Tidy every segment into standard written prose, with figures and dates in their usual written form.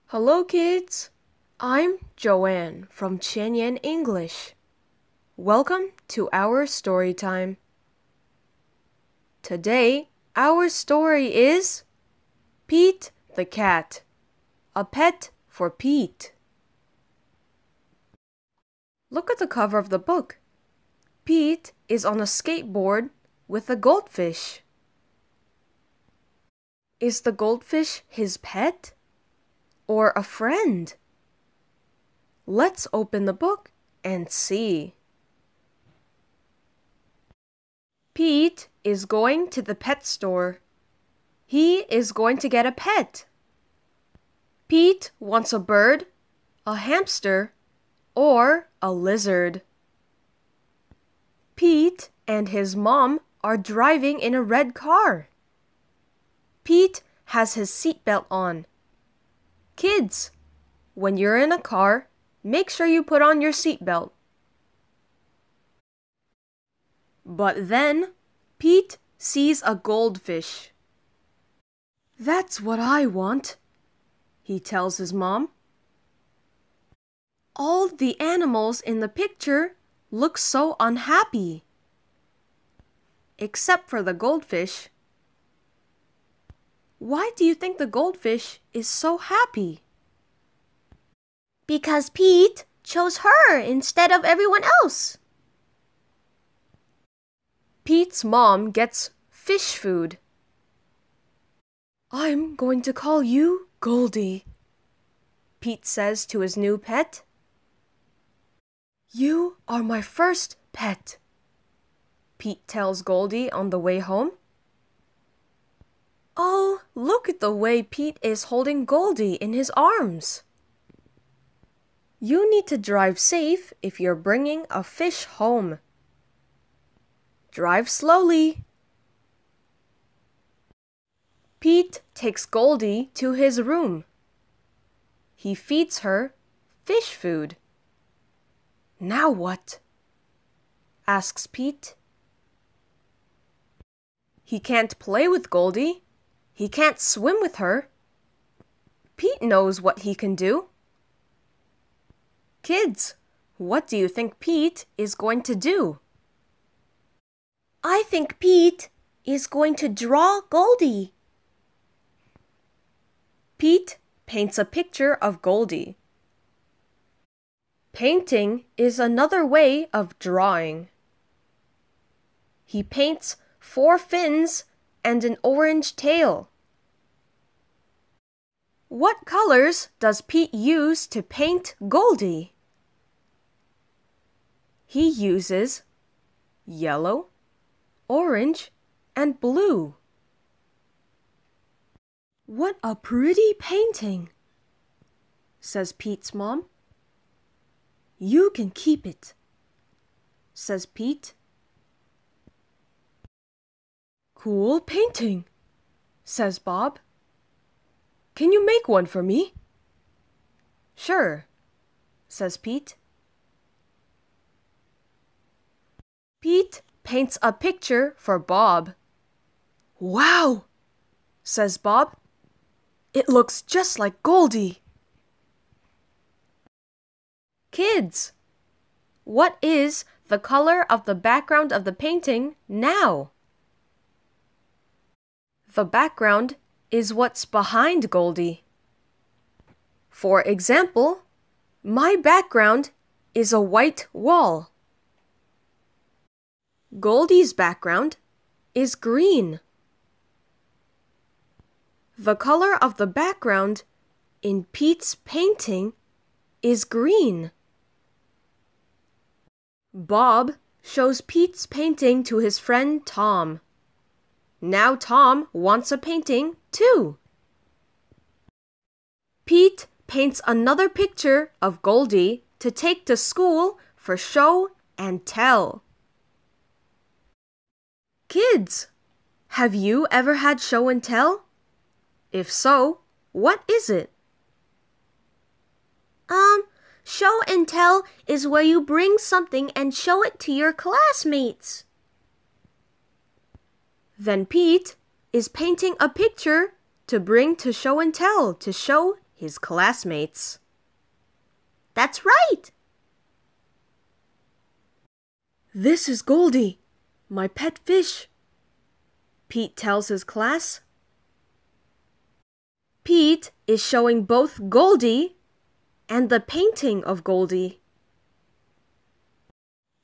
Hello kids, I'm Joanne from Tianyan English. Welcome to our story time. Today, our story is Pete the Cat, a pet for Pete. Look at the cover of the book. Pete is on a skateboard with a goldfish. Is the goldfish his pet? Or a friend? Let's open the book and see. Pete is going to the pet store. He is going to get a pet. Pete wants a bird, a hamster, or a lizard. Pete and his mom are driving in a red car. Pete has his seatbelt on. Kids, when you're in a car, make sure you put on your seatbelt. But then, Pete sees a goldfish. That's what I want, he tells his mom. All the animals in the picture look so unhappy, except for the goldfish. Why do you think the goldfish is so happy? Because Pete chose her instead of everyone else. Pete's mom gets fish food. I'm going to call you Goldie, Pete says to his new pet. You are my first pet, Pete tells Goldie on the way home. Oh, look at the way Pete is holding Goldie in his arms. You need to drive safe if you're bringing a fish home. Drive slowly. Pete takes Goldie to his room. He feeds her fish food. Now what? Asks Pete. He can't play with Goldie. He can't swim with her. Pete knows what he can do. Kids, what do you think Pete is going to do? I think Pete is going to draw Goldie. Pete paints a picture of Goldie. Painting is another way of drawing. He paints 4 fins and an orange tail. What colors does Pete use to paint Goldie? He uses yellow, orange, and blue. What a pretty painting, says Pete's mom. You can keep it, says Pete. Cool painting, says Bob. Can you make one for me? Sure, says Pete. Pete paints a picture for Bob. Wow, says Bob. It looks just like Goldie. Kids, what is the color of the background of the painting now? The background is what's behind Goldie. For example, my background is a white wall. Goldie's background is green. The color of the background in Pete's painting is green. Bob shows Pete's painting to his friend Tom. Now Tom wants a painting too. Pete paints another picture of Goldie to take to school for show and tell. Kids, have you ever had show and tell? If so, what is it? Show and tell is where you bring something and show it to your classmates. Then Pete is painting a picture to bring to show and tell to show his classmates. That's right! This is Goldie, my pet fish, Pete tells his class. Pete is showing both Goldie and the painting of Goldie.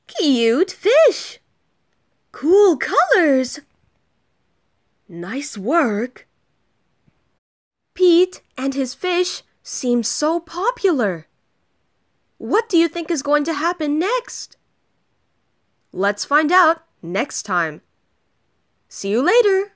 Cute fish! Cool colors! Nice work! Pete and his fish seem so popular. What do you think is going to happen next? Let's find out next time. See you later!